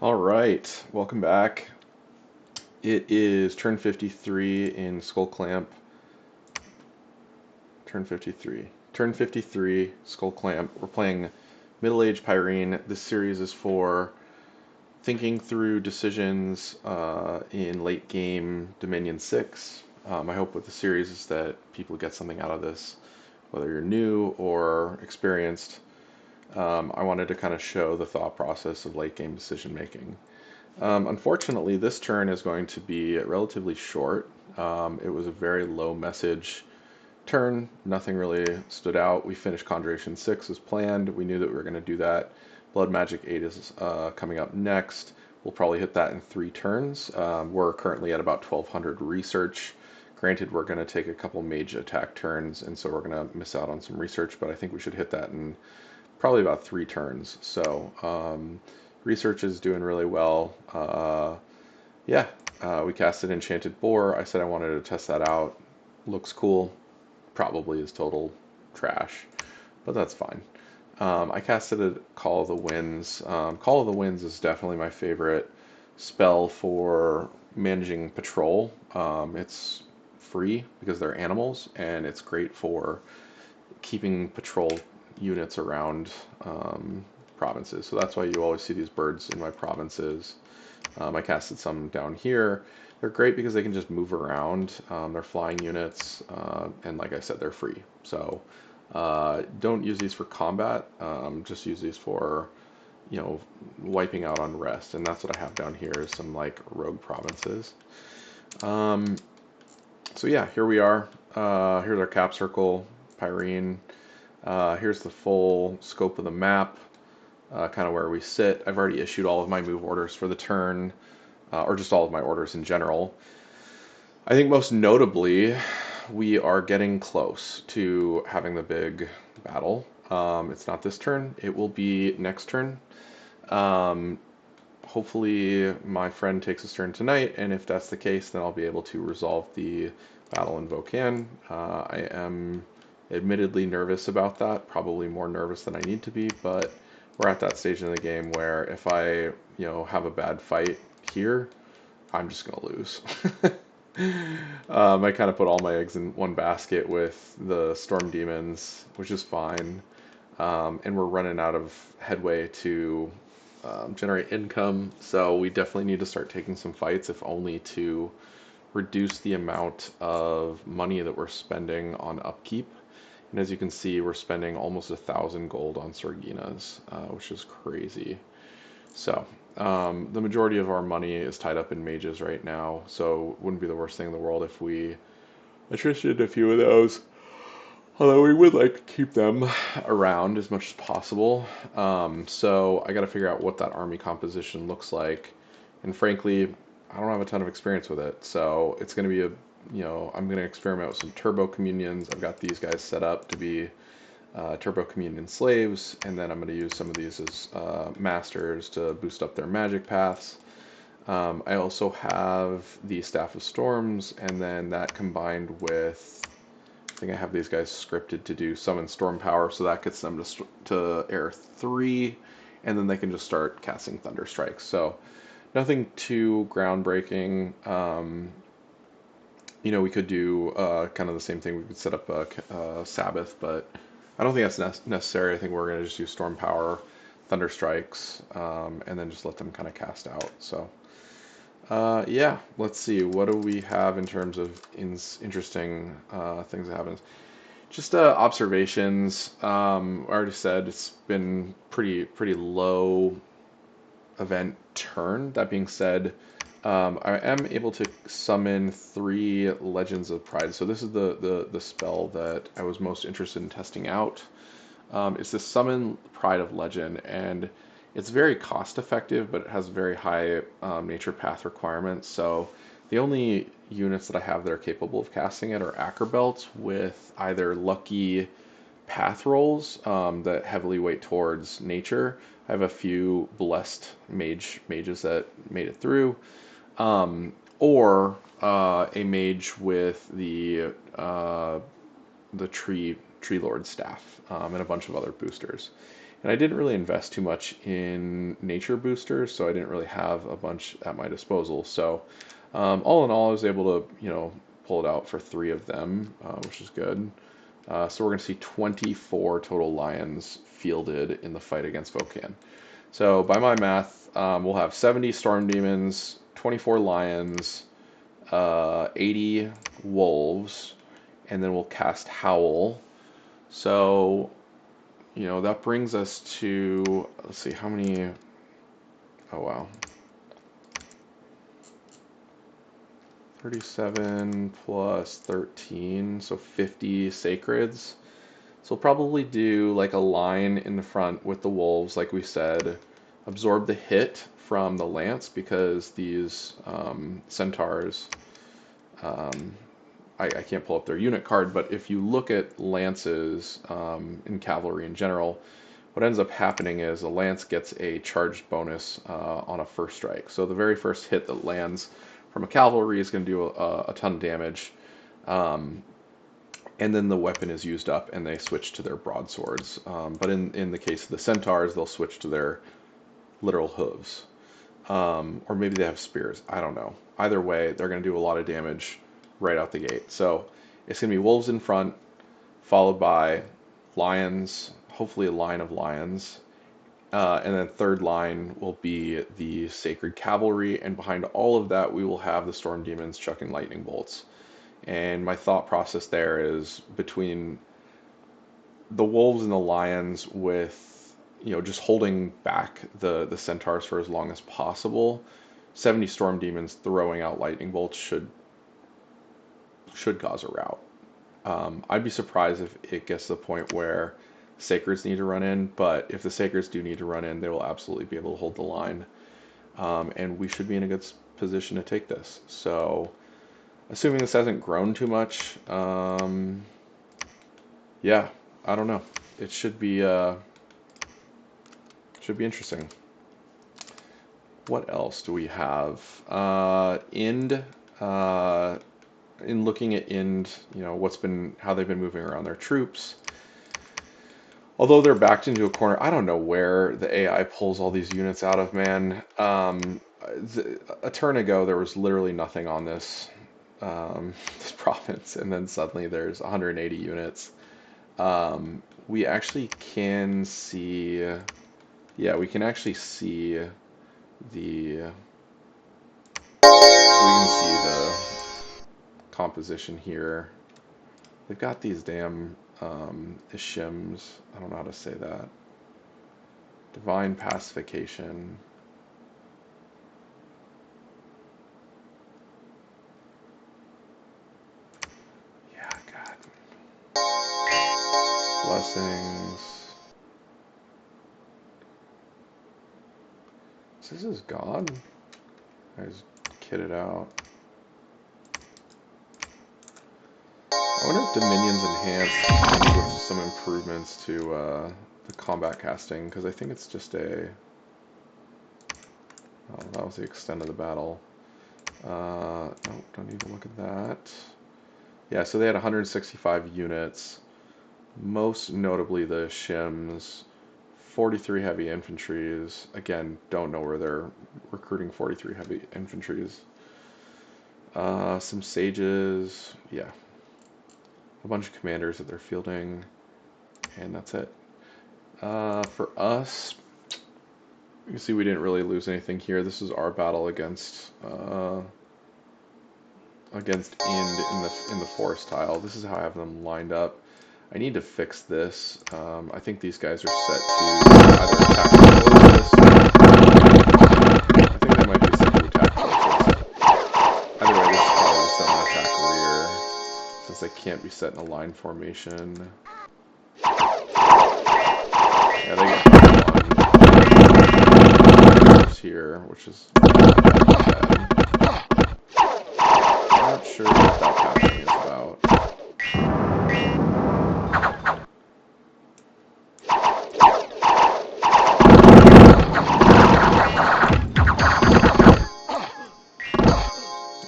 All right, welcome back. It is turn 53 in Skullclamp. Turn 53. Turn 53, Skullclamp. We're playing Middle-Age Pyrene. This series is for thinking through decisions in late game Dominion 6. My hope with the series is that people get something out of this, whether you're new or experienced. I wanted to kind of show the thought process of late game decision making. Unfortunately, this turn is going to be relatively short. It was a very low message turn. Nothing really stood out. We finished Conjuration 6 as planned. We knew that we were going to do that. Blood Magic 8 is coming up next. We'll probably hit that in 3 turns. We're currently at about 1200 research. Granted, we're going to take a couple mage attack turns, and so we're going to miss out on some research, but I think we should hit that in probably about 3 turns. So research is doing really well. Yeah, we casted Enchanted Boar. I said I wanted to test that out. Looks cool. Probably is total trash, but that's fine. I casted a Call of the Winds. Call of the Winds is definitely my favorite spell for managing patrol. It's free because they're animals, and it's great for keeping patrol units around provinces. So that's why you always see these birds in my provinces. I casted some down here. They're great because they can just move around. They're flying units, and like I said, they're free. So don't use these for combat. Just use these for, wiping out on rest. And that's what I have down here is some like rogue provinces. Um, so yeah, here we are. Here's our cap circle, Pyrene. Here's the full scope of the map, kind of where we sit. I've already issued all of my move orders for the turn, or just all of my orders in general. I think most notably, we are getting close to having the big battle. It's not this turn, it will be next turn. Um, Hopefully, my friend takes his turn tonight, and if that's the case, then I'll be able to resolve the battle in Vokan. I am admittedly nervous about that, probably more nervous than I need to be, but we're at that stage in the game where if I, have a bad fight here, I'm just gonna lose. I kind of put all my eggs in one basket with the Storm Demons, which is fine. And we're running out of headway to generate income, so we definitely need to start taking some fights, if only to reduce the amount of money that we're spending on upkeep. And as you can see, we're spending almost 1,000 gold on Sorginas, which is crazy. So the majority of our money is tied up in mages right now, so it wouldn't be the worst thing in the world if we attritioned a few of those. Although we would like to keep them around as much as possible. So I got to figure out what that army composition looks like. And frankly, I don't have a ton of experience with it. So it's going to be I'm going to experiment with some turbo communions. I've got these guys set up to be turbo communion slaves. And then I'm going to use some of these as masters to boost up their magic paths. I also have the Staff of Storms, and then that combined with I think I have these guys scripted to do summon storm power, so that gets them to air 3, and then they can just start casting thunder strikes. So nothing too groundbreaking. We could do kind of the same thing. We could set up a Sabbath, but I don't think that's necessary. I think we're going to just use storm power, thunder strikes, and then just let them kind of cast out. So yeah, let's see. What do we have in terms of interesting things that happen? Just observations. I already said it's been pretty low event turn. That being said, I am able to summon 3 Legends of Pride. So this is the spell that I was most interested in testing out. It's the Summon Pride of Legend, and it's very cost effective, but it has very high nature path requirements. So the only units that I have that are capable of casting it are Ackerbelts with either lucky path rolls that heavily weight towards nature. I have a few blessed mages that made it through, or a mage with the tree lord staff and a bunch of other boosters. And I didn't really invest too much in nature boosters, so I didn't really have a bunch at my disposal. So all in all, I was able to, pull it out for 3 of them, which is good. So we're going to see 24 total lions fielded in the fight against Vokan. So by my math, we'll have 70 storm demons, 24 lions, 80 wolves, and then we'll cast Howl. So, that brings us to, let's see, how many, oh wow, 37 plus 13, so 50 sacreds. So we'll probably do like a line in the front with the wolves, like we said, absorb the hit from the lance because these centaurs, um, I can't pull up their unit card, but if you look at lances in cavalry in general, what ends up happening is a lance gets a charged bonus on a first strike. So the very first hit that lands from a cavalry is going to do a ton of damage. And then the weapon is used up and they switch to their broadswords. But in the case of the centaurs, they'll switch to their literal hooves. Or maybe they have spears. I don't know. Either way, they're going to do a lot of damage right out the gate. So it's going to be wolves in front, followed by lions, hopefully a line of lions. And then third line will be the sacred cavalry. And behind all of that, we will have the storm demons chucking lightning bolts. And my thought process there is between the wolves and the lions with, just holding back the centaurs for as long as possible. 70 storm demons throwing out lightning bolts should cause a rout. I'd be surprised if it gets to the point where sacreds need to run in, but if the sacreds do need to run in, they will absolutely be able to hold the line. And we should be in a good position to take this. So, assuming this hasn't grown too much, yeah, I don't know. It should be interesting. What else do we have? Ind. In looking at Ind, how they've been moving around their troops. Although they're backed into a corner, I don't know where the AI pulls all these units out of, man. A turn ago, there was literally nothing on this this province, and then suddenly there's 180 units. We actually can see, yeah, we can actually see the composition here. They've got these damn Ishims. I don't know how to say that. Divine pacification. Yeah, God. Blessings. This is God. I just kitted out. I wonder if Dominion's enhanced with some improvements to the combat casting, because I think it's just a... Oh, that was the extent of the battle. No, don't need to look at that. Yeah, so they had 165 units, most notably the Shims, 43 heavy infantries. Again, don't know where they're recruiting 43 heavy infantries. Some sages, yeah. A bunch of commanders that they're fielding, and that's it. For us, you can see we didn't really lose anything here. This is our battle against Ind in the forest tile. This is how I have them lined up. I need to fix this. I think these guys are set to either attack towards this. I think they might be set to attack towards this. Either way, this is probably set on attack rear, since they can't be set in a line formation. Yeah, they get one here, which is bad. I'm not sure what that patching is about.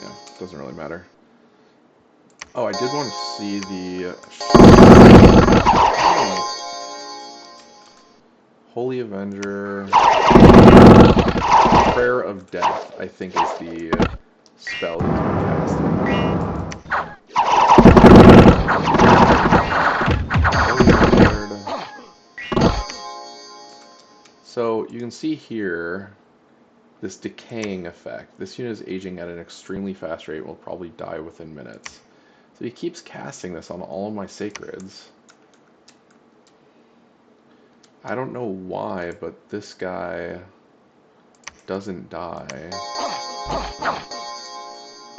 Yeah, doesn't really matter. Oh, I did want to see the... Holy Avenger. Prayer of Death, I think, is the spell he's been casting. So you can see here this decaying effect. This unit is aging at an extremely fast rate and will probably die within minutes. So he keeps casting this on all of my sacreds. I don't know why, but this guy doesn't die.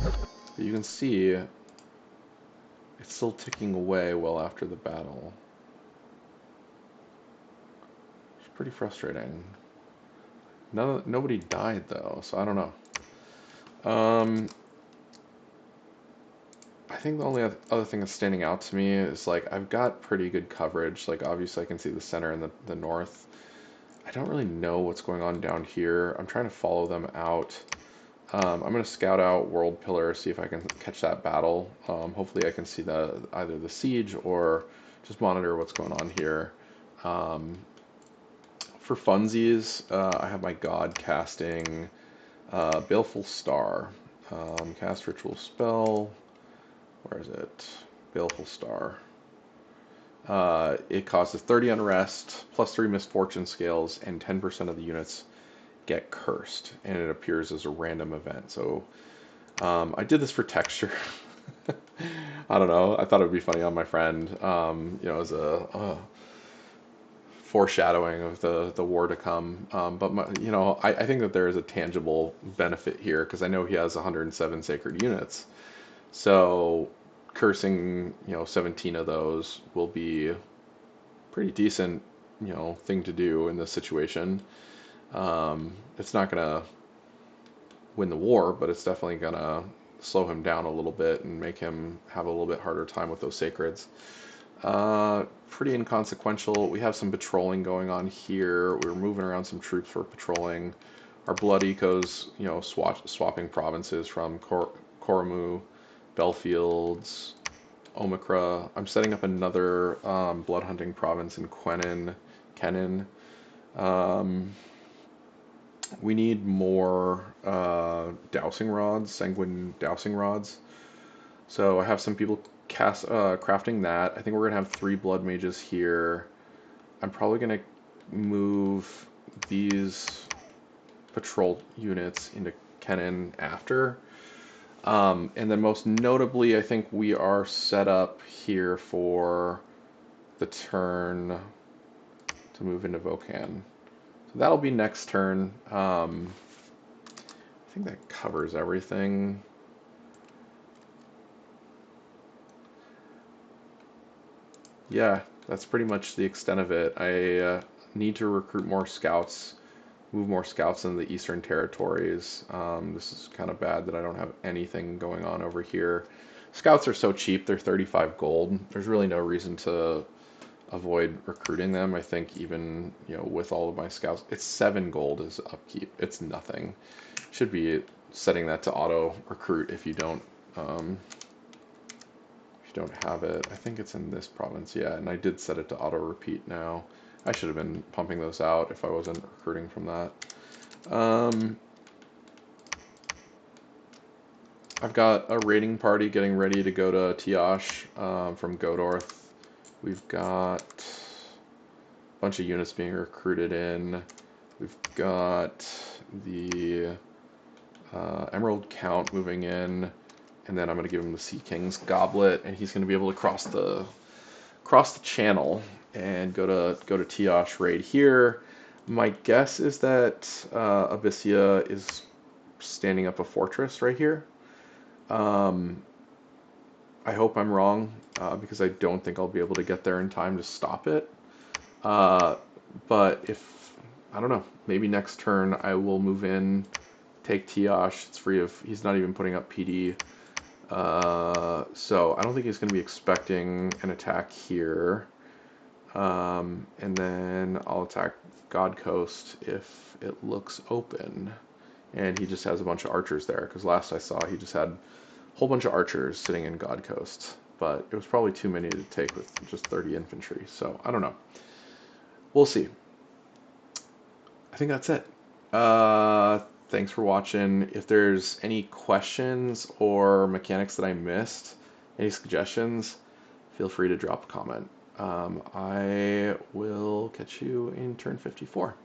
But you can see it's still ticking away well after the battle. It's pretty frustrating. Nobody died though, so I don't know. I think the only other thing that's standing out to me is like I've got pretty good coverage. Like obviously I can see the center and the north. I don't really know what's going on down here. I'm trying to follow them out. I'm going to scout out World Pillar, see if I can catch that battle. Hopefully I can see either the siege or just monitor what's going on here. For funsies, I have my god casting Baleful Star. Cast Ritual Spell. Where is it? Baleful Star. It causes 30 unrest, plus 3 misfortune scales, and 10% of the units get cursed, and it appears as a random event. So I did this for texture. I don't know. I thought it would be funny on my friend. As a foreshadowing of the war to come. I think that there is a tangible benefit here because I know he has 107 sacred units. So cursing, 17 of those will be pretty decent, thing to do in this situation. It's not gonna win the war, but it's definitely gonna slow him down a little bit and make him have a little bit harder time with those sacreds. Pretty inconsequential. We have some patrolling going on here. We're moving around some troops for patrolling. Our blood ecos, swapping provinces from Koromu, Belfields, Omicra. I'm setting up another blood hunting province in Kenin. We need more dowsing rods, sanguine dowsing rods. So I have some people crafting that. I think we're gonna have 3 blood mages here. I'm probably gonna move these patrol units into Kenin after. And then most notably, I think we are set up here for the turn to move into Vokan. So that'll be next turn. I think that covers everything. Yeah, that's pretty much the extent of it. I need to recruit more scouts, move more scouts in the Eastern Territories. This is kind of bad that I don't have anything going on over here. Scouts are so cheap, they're 35 gold. There's really no reason to avoid recruiting them. I think even, with all of my scouts, it's 7 gold is upkeep. It's nothing. Should be setting that to auto recruit if you don't have it. I think it's in this province, yeah, and I did set it to auto repeat now. I should have been pumping those out if I wasn't recruiting from that. I've got a raiding party getting ready to go to Tiash from Godorth. We've got a bunch of units being recruited in. We've got the Emerald Count moving in, and then I'm going to give him the Sea King's Goblet, and he's going to be able to cross the channel and go to Tiash raid here. My guess is that Abyssia is standing up a fortress right here. I hope I'm wrong, because I don't think I'll be able to get there in time to stop it. But I don't know, maybe next turn I will move in, take Tiash. It's free of, he's not even putting up PD. So I don't think he's going to be expecting an attack here. And then I'll attack God Coast if it looks open. And he just has a bunch of archers there, because last I saw he just had a whole bunch of archers sitting in God Coast. But it was probably too many to take with just 30 infantry, so I don't know. We'll see. I think that's it. Thanks for watching. If there's any questions or mechanics that I missed, any suggestions, feel free to drop a comment. I will catch you in turn 54.